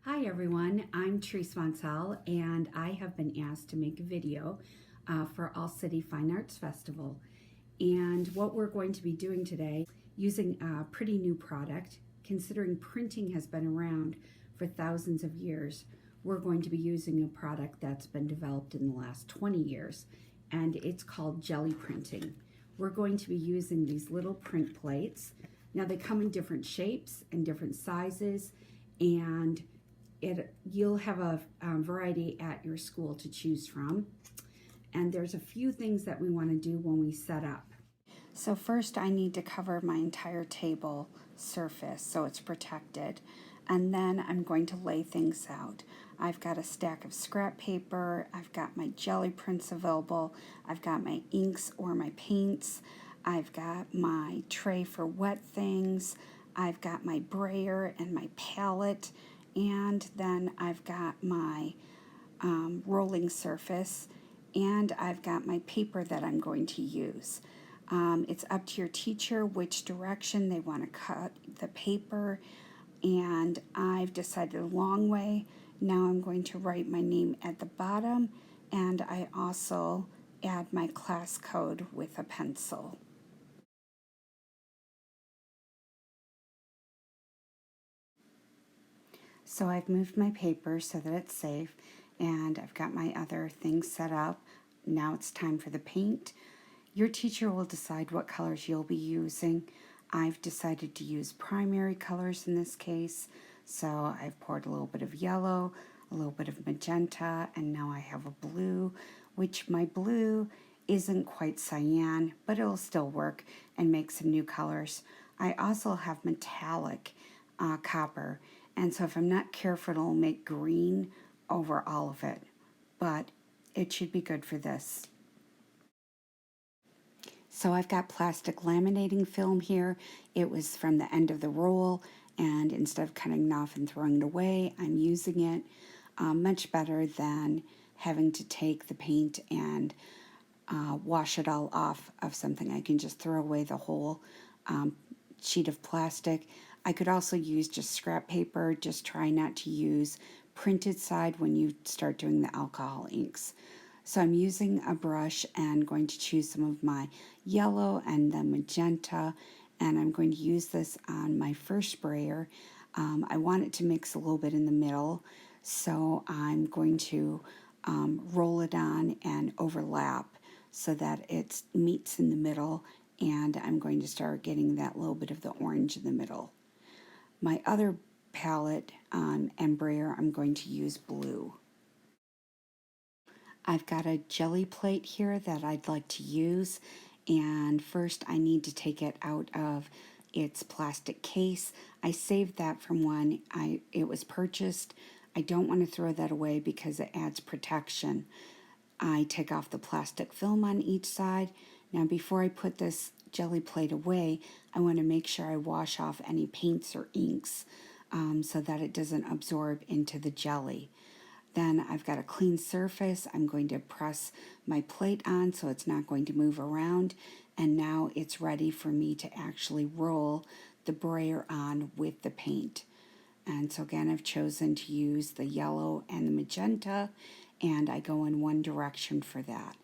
Hi everyone, I'm Therese Monsell and I have been asked to make a video for All City Fine Arts Festival. And what we're going to be doing today, using a pretty new product, considering printing has been around for thousands of years, we're going to be using a product that's been developed in the last 20 years, and it's called GELLI Printing. We're going to be using these little print plates. Now they come in different shapes and different sizes, and you'll have a variety at your school to choose from. And there's a few things that we want to do when we set up. So first I need to cover my entire table surface so it's protected. And then I'm going to lay things out. I've got a stack of scrap paper, I've got my jelly prints available, I've got my inks or my paints, I've got my tray for wet things, I've got my brayer and my palette, and then I've got my rolling surface, and I've got my paper that I'm going to use. It's up to your teacher which direction they want to cut the paper, and I've decided a long way. Now I'm going to write my name at the bottom, and I also add my class code with a pencil. So I've moved my paper so that it's safe, and I've got my other things set up. Now it's time for the paint. Your teacher will decide what colors you'll be using. I've decided to use primary colors in this case, so I've poured a little bit of yellow, a little bit of magenta, and now I have a blue, which my blue isn't quite cyan, but it'll still work and make some new colors. I also have metallic copper, and so if I'm not careful, it'll make green over all of it, but it should be good for this. So I've got plastic laminating film here. It was from the end of the roll, and instead of cutting it off and throwing it away, I'm using it. Much better than having to take the paint and wash it all off of something. I can just throw away the whole sheet of plastic. I could also use just scrap paper. Just try not to use printed side when you start doing the alcohol inks. So I'm using a brush and going to choose some of my yellow and the magenta, and I'm going to use this on my first sprayer. I want it to mix a little bit in the middle, so I'm going to roll it on and overlap so that it meets in the middle, and I'm going to start getting that little bit of the orange in the middle. My other palette and brayer, I'm going to use blue. I've got a jelly plate here that I'd like to use, and first I need to take it out of its plastic case. I saved that from when it was purchased. I don't want to throw that away because it adds protection. I take off the plastic film on each side. Now before I put this jelly plate away, I want to make sure I wash off any paints or inks so that it doesn't absorb into the jelly. Then I've got a clean surface. I'm going to press my plate on so it's not going to move around, and now it's ready for me to actually roll the brayer on with the paint. And so again, I've chosen to use the yellow and the magenta, and I go in one direction for that.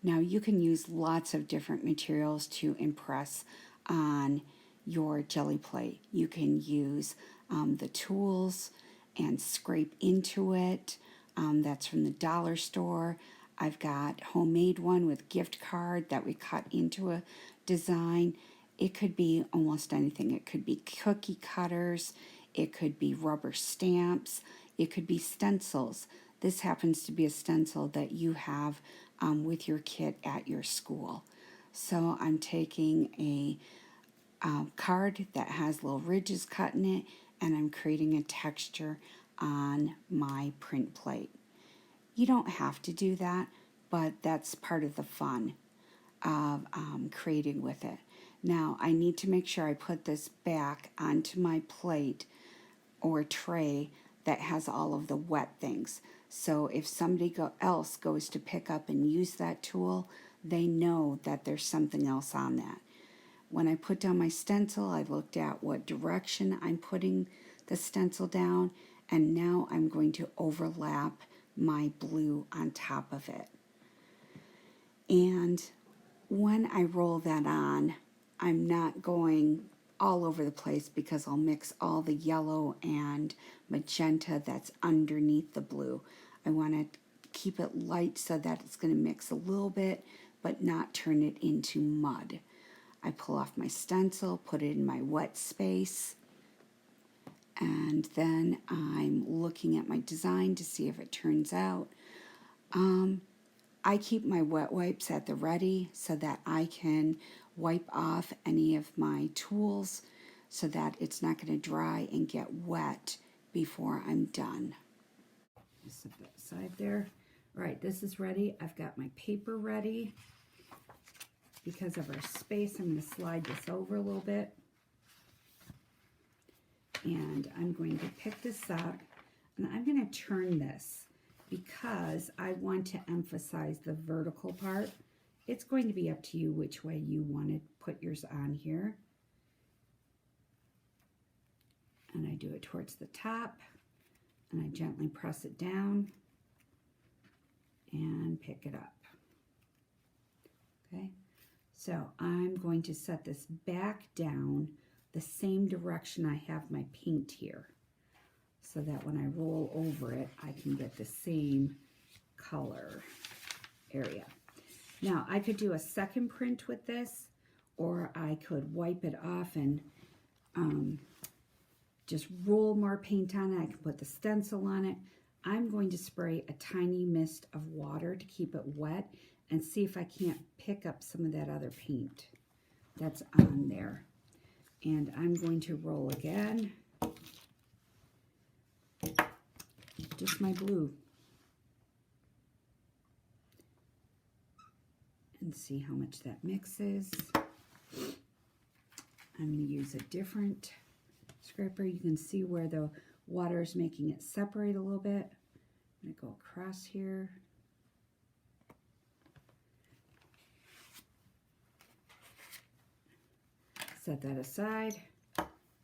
Now you can use lots of different materials to impress on your jelly plate. You can use the tools and scrape into it. That's from the dollar store. I've got homemade one with gift card that we cut into a design. It could be almost anything. It could be cookie cutters. It could be rubber stamps. It could be stencils. This happens to be a stencil that you have with your kit at your school. So I'm taking a card that has little ridges cut in it, and I'm creating a texture on my print plate. You don't have to do that, but that's part of the fun of creating with it. Now I need to make sure I put this back onto my plate or tray that has all of the wet things. So if somebody else goes to pick up and use that tool, they know that there's something else on that. When I put down my stencil, I looked at what direction I'm putting the stencil down, And now I'm going to overlap my blue on top of it. And when I roll that on, I'm not going all over the place because I'll mix all the yellow and magenta that's underneath the blue. I want to keep it light so that it's going to mix a little bit, but not turn it into mud. I pull off my stencil, put it in my wet space, and then I'm looking at my design to see if it turns out. I keep my wet wipes at the ready so that I can wipe off any of my tools so that it's not going to dry and get wet before I'm done. Just set that aside there. All right, this is ready. I've got my paper ready. Because of our space, I'm going to slide this over a little bit. And I'm going to pick this up, and I'm going to turn this because I want to emphasize the vertical part. It's going to be up to you which way you want to put yours on here. And I do it towards the top, and I gently press it down and pick it up. Okay, so I'm going to set this back down the same direction I have my paint here, so that when I roll over it, I can get the same color area. Now, I could do a second print with this, or I could wipe it off and just roll more paint on it. I can put the stencil on it. I'm going to spray a tiny mist of water to keep it wet and see if I can't pick up some of that other paint that's on there. And I'm going to roll again. Just my blue. And see how much that mixes. I'm going to use a different scraper. You can see where the water is making it separate a little bit. I'm going to go across here. Set that aside.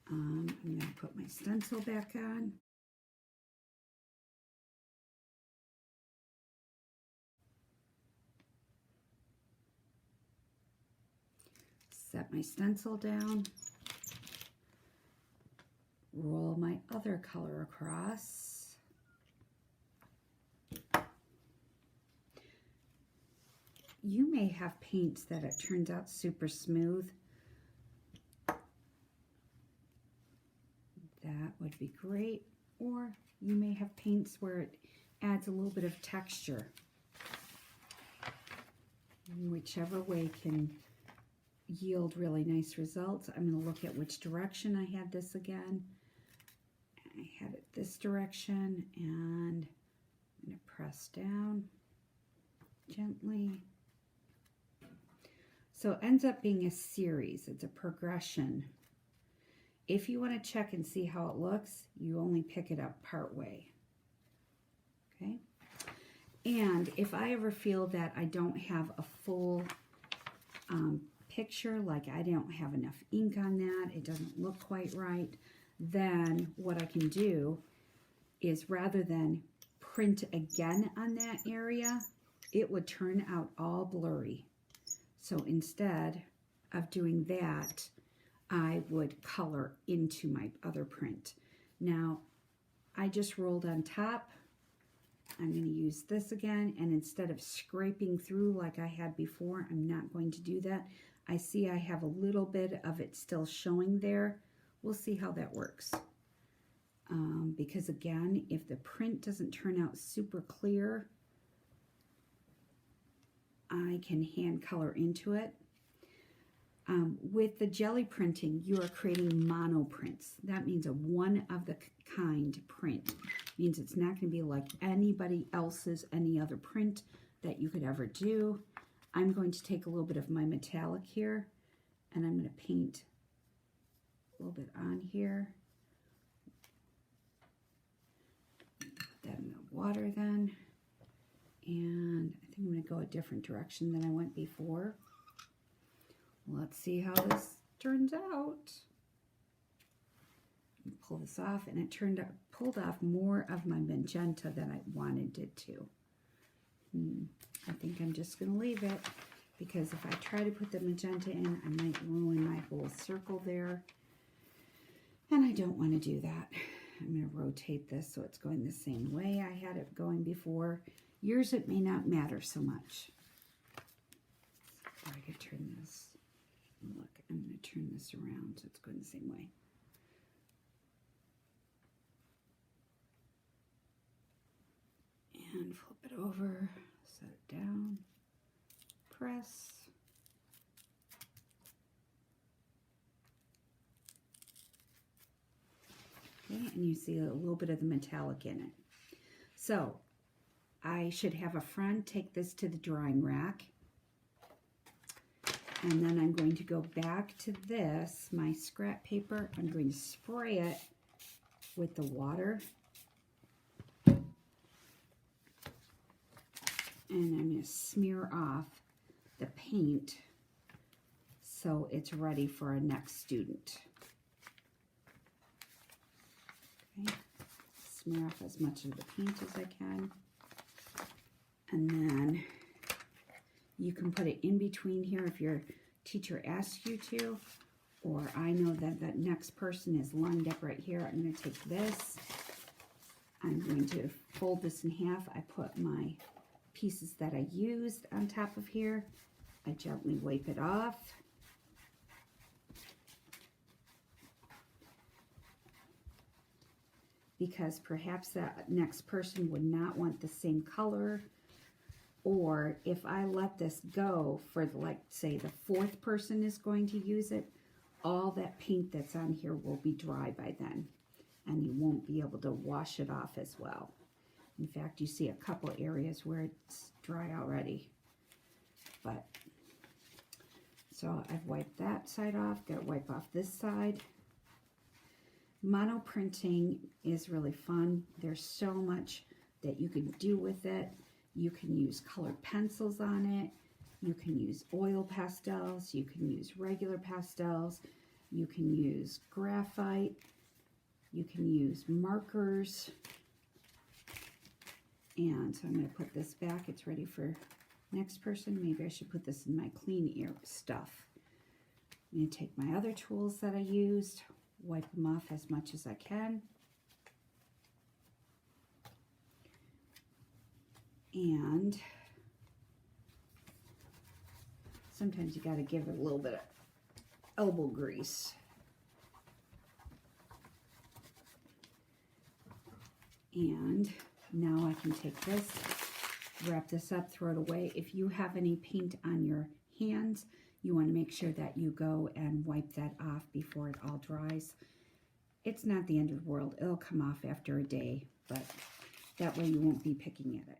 I'm going to put my stencil back on. Set my stencil down. Roll my other color across. You may have paints that it turns out super smooth. That would be great. Or you may have paints where it adds a little bit of texture. Whichever way can yield really nice results. I'm going to look at which direction I had this again. I had it this direction, and I'm going to press down gently. So it ends up being a series. It's a progression. If you want to check and see how it looks, you only pick it up part way. Okay? And if I ever feel that I don't have a full picture, like I don't have enough ink on that, it doesn't look quite right, then what I can do is, rather than print again on that area, it would turn out all blurry. So instead of doing that, I would color into my other print. Now, I just rolled on top. I'm going to use this again, and instead of scraping through like I had before, I'm not going to do that. I see I have a little bit of it still showing there. We'll see how that works. Because again, if the print doesn't turn out super clear, I can hand color into it. With the GELLI printing, you are creating mono prints. That means a one-of-the-kind print. It means it's not going to be like anybody else's, any other print that you could ever do. I'm going to take a little bit of my metallic here, and I'm going to paint a little bit on here. Put that in the water then. And I think I'm going to go a different direction than I went before. Let's see how this turns out. Pull this off, and it pulled off more of my magenta than I wanted it to. I think I'm just going to leave it, because if I try to put the magenta in, I might ruin my whole circle there, and I don't want to do that. I'm going to rotate this so it's going the same way I had it going before. Yours, it may not matter so much. I could turn this. Look, I'm going to turn this around so it's going the same way. And flip it over, set it down, press. Okay, and you see a little bit of the metallic in it. So I should have a friend take this to the drying rack. And then I'm going to go back to this, my scrap paper. I'm going to spray it with the water. And I'm going to smear off the paint so it's ready for our next student. Okay, smear off as much of the paint as I can. And then you can put it in between here if your teacher asks you to, or I know that that next person is lined up right here. I'm going to take this. I'm going to fold this in half. I put my pieces that I used on top of here. I gently wipe it off. Because perhaps that next person would not want the same color. Or if I let this go for, like, say, the fourth person is going to use it, all that paint that's on here will be dry by then. And you won't be able to wash it off as well. In fact, you see a couple areas where it's dry already. But, so I've wiped that side off, got to wipe off this side. Mono printing is really fun. There's so much that you can do with it. You can use colored pencils on it. You can use oil pastels. You can use regular pastels. You can use graphite. You can use markers. And so I'm going to put this back. It's ready for next person. Maybe I should put this in my clean air stuff. I'm going to take my other tools that I used, wipe them off as much as I can. And sometimes you got to give it a little bit of elbow grease. And now I can take this, wrap this up, throw it away. If you have any paint on your hands, you want to make sure that you go and wipe that off before it all dries. It's not the end of the world. It'll come off after a day, but that way you won't be picking at it.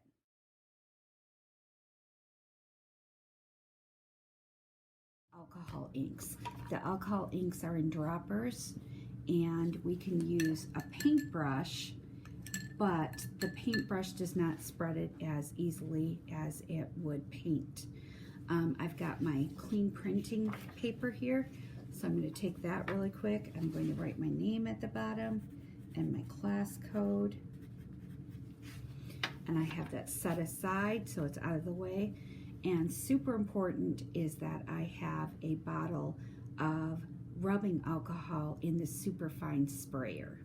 Alcohol inks. The alcohol inks are in droppers, and we can use a paintbrush, but the paintbrush does not spread it as easily as it would paint. I've got my clean printing paper here, so I'm going to take that really quick. I'm going to write my name at the bottom and my class code, and I have that set aside so it's out of the way. And super important is that I have a bottle of rubbing alcohol in the superfine sprayer.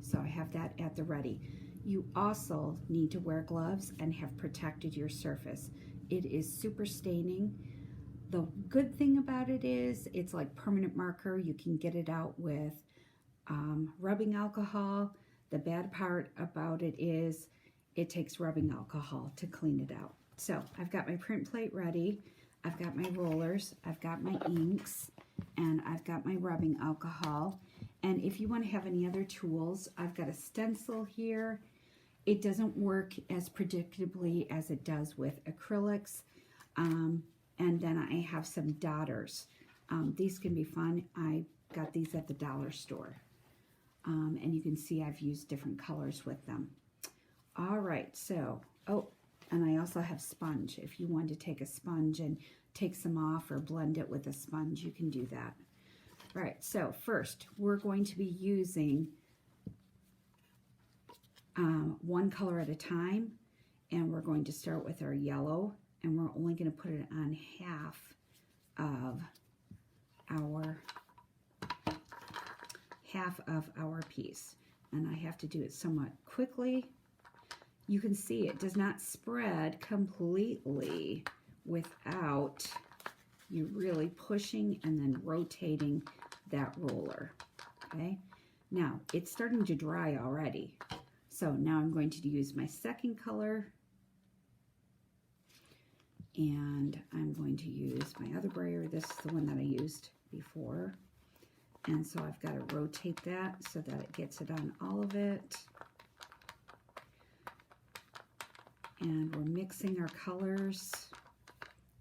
So I have that at the ready. You also need to wear gloves and have protected your surface. It is super staining. The good thing about it is it's like permanent marker. You can get it out with rubbing alcohol. The bad part about it is it takes rubbing alcohol to clean it out. So I've got my print plate ready. I've got my rollers. I've got my inks. And I've got my rubbing alcohol. And if you want to have any other tools, I've got a stencil here. It doesn't work as predictably as it does with acrylics. And then I have some dotters. These can be fun. I got these at the dollar store. And you can see I've used different colors with them. All right, so, oh, and I also have sponge. If you want to take a sponge and take some off or blend it with a sponge, you can do that. All right, so first we're going to be using one color at a time, and we're going to start with our yellow, and we're only going to put it on half of our piece. And I have to do it somewhat quickly. You can see it does not spread completely without you really pushing and then rotating that roller. Okay, now it's starting to dry already. So now I'm going to use my second color, and I'm going to use my other brayer. This is the one that I used before. And so I've got to rotate that so that it gets it on all of it. And we're mixing our colors.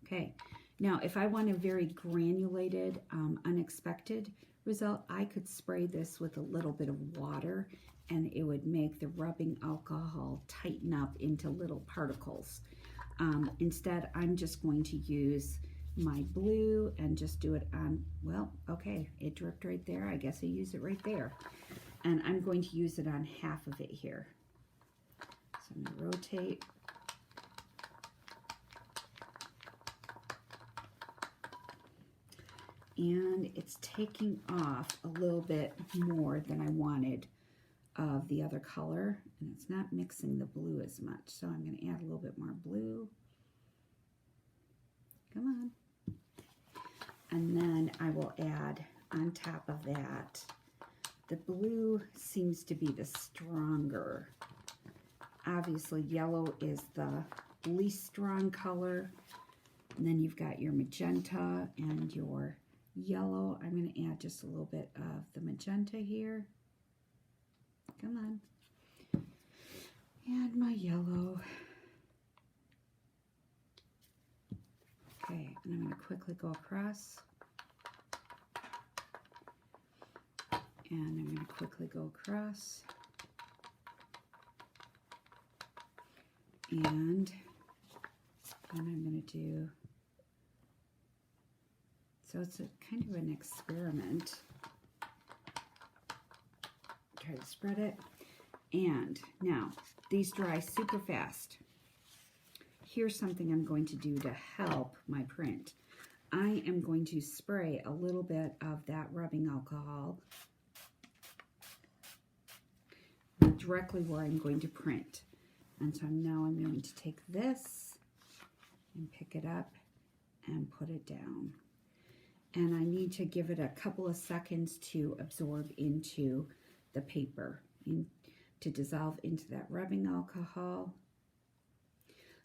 Okay, now if I want a very granulated, unexpected result, I could spray this with a little bit of water, and it would make the rubbing alcohol tighten up into little particles. Instead, I'm just going to use my blue and just do it on, well, okay, it dripped right there. I guess I use it right there. And I'm going to use it on half of it here. So I'm going to rotate. And it's taking off a little bit more than I wanted of the other color, and it's not mixing the blue as much. So I'm going to add a little bit more blue. Come on. And then I will add on top of that, the blue seems to be the stronger. Obviously, yellow is the least strong color. And then you've got your magenta and your yellow. I'm going to add just a little bit of the magenta here. Come on. And my yellow. Okay, and I'm going to quickly go across. And I'm going to quickly go across. And then I'm going to do, so it's a kind of an experiment. Try to spread it. And now, these dry super fast. Here's something I'm going to do to help my print. I am going to spray a little bit of that rubbing alcohol directly where I'm going to print. And so now I'm going to take this and pick it up and put it down. And I need to give it a couple of seconds to absorb into the paper, to dissolve into that rubbing alcohol.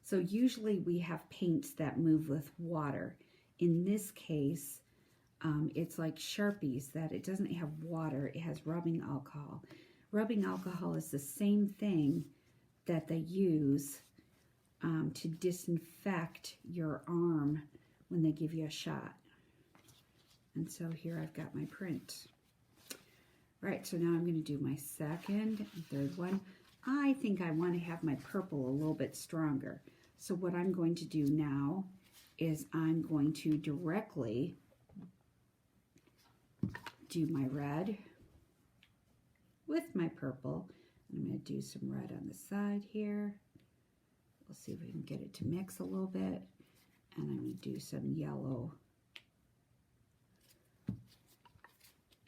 So usually we have paints that move with water. In this case, it's like Sharpies, that it doesn't have water, it has rubbing alcohol. Rubbing alcohol is the same thing that they use to disinfect your arm when they give you a shot. And so here I've got my print. Right, so now I'm going to do my second and third one. I think I want to have my purple a little bit stronger. So what I'm going to do now is I'm going to directly do my red with my purple. I'm going to do some red on the side here. We'll see if we can get it to mix a little bit. And I'm going to do some yellow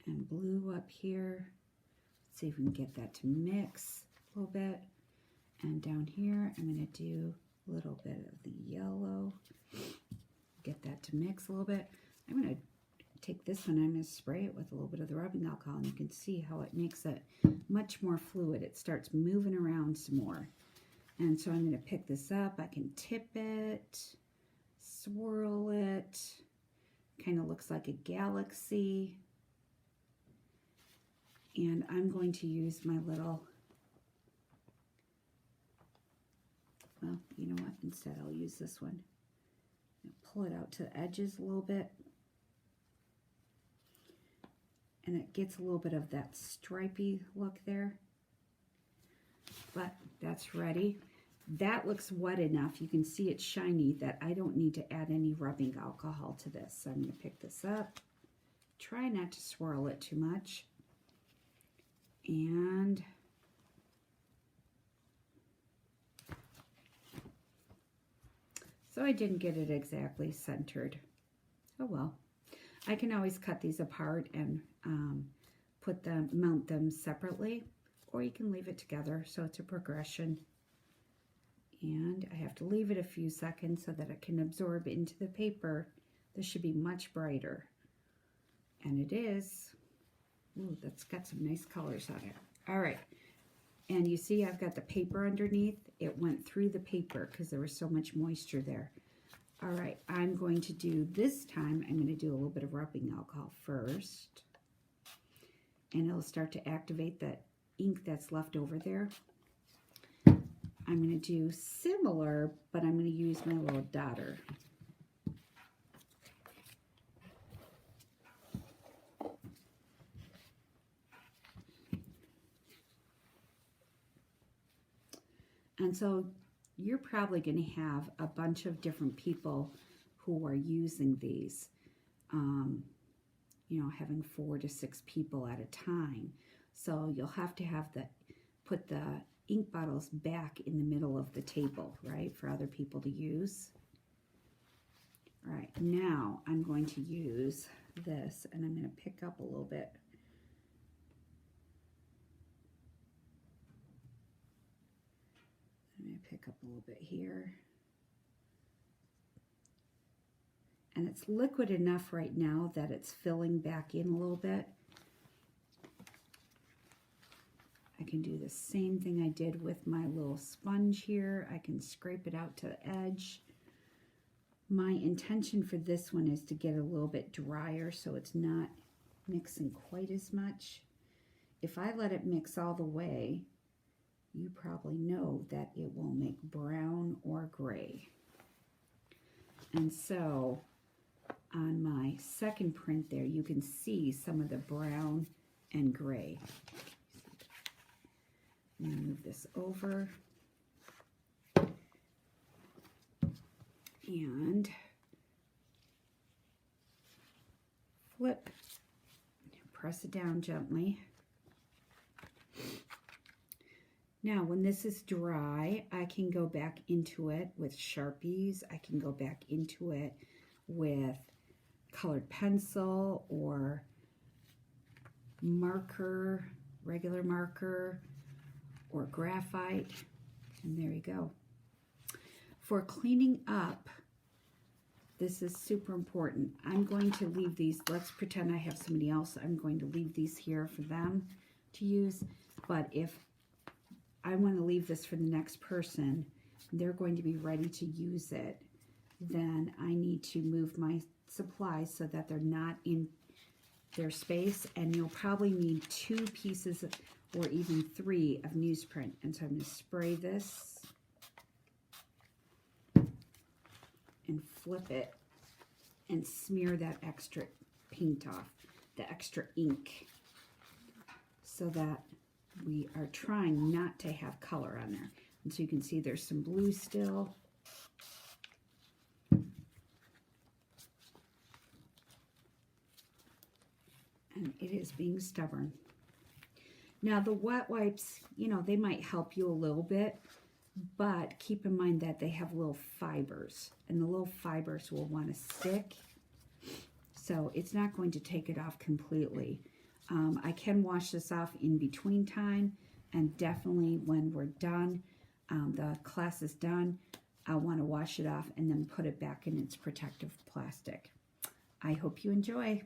and blue up here. Let's see if we can get that to mix a little bit. And down here, I'm going to do a little bit of the yellow. Get that to mix a little bit. I'm going to take this one, I'm going to spray it with a little bit of the rubbing alcohol, and you can see how it makes it much more fluid. It starts moving around some more. And so I'm going to pick this up. I can tip it, swirl it. Kind of looks like a galaxy. And I'm going to use my little, well, you know what? Instead, I'll use this one. Pull it out to the edges a little bit. And it gets a little bit of that stripy look there. But that's ready. That looks wet enough. You can see it's shiny that I don't need to add any rubbing alcohol to this. So I'm going to pick this up try not to swirl it too much. And so I didn't get it exactly centered. Oh well. I can always cut these apart and mount them separately, or you can leave it together so it's a progression. And I have to leave it a few seconds so that it can absorb into the paper. This should be much brighter. And it is. Ooh, that's got some nice colors on it. All right. And you see I've got the paper underneath. It went through the paper because there was so much moisture there. All right, I'm going to do, this time, I'm going to do a little bit of rubbing alcohol first. And it'll start to activate the ink that's left over there. I'm going to do similar, but I'm going to use my little dotter. And so you're probably going to have a bunch of different people who are using these, you know, having 4 to 6 people at a time. So you'll have to have put the ink bottles back in the middle of the table, right, for other people to use. All right, now I'm going to use this, and I'm going to pick up a little bit. I'm going to pick up a little bit here. And it's liquid enough right now that it's filling back in a little bit. I can do the same thing I did with my little sponge here. I can scrape it out to the edge. My intention for this one is to get a little bit drier so it's not mixing quite as much. If I let it mix all the way, you probably know that it will make brown or gray. And so on my second print there, you can see some of the brown and gray. I'm going to move this over. And flip. Press it down gently. Now, when this is dry, I can go back into it with Sharpies. I can go back into it with colored pencil or marker, regular marker, or graphite. And there you go. For cleaning up, this is super important. I'm going to leave these, let's pretend I have somebody else. I'm going to leave these here for them to use. But if I want to leave this for the next person, they're going to be ready to use it, then I need to move my supplies so that they're not in their space. And you'll probably need 2 pieces or even 3 of newsprint. And so I'm going to spray this and flip it and smear that extra paint off, the extra ink, so that we are trying not to have color on there. And so you can see there's some blue still. And it is being stubborn. Now the wet wipes, you know, they might help you a little bit, but keep in mind that they have little fibers, and the little fibers will want to stick. So it's not going to take it off completely. I can wash this off in between time, and definitely when we're done, the class is done, I'll want to wash it off and then put it back in its protective plastic. I hope you enjoy.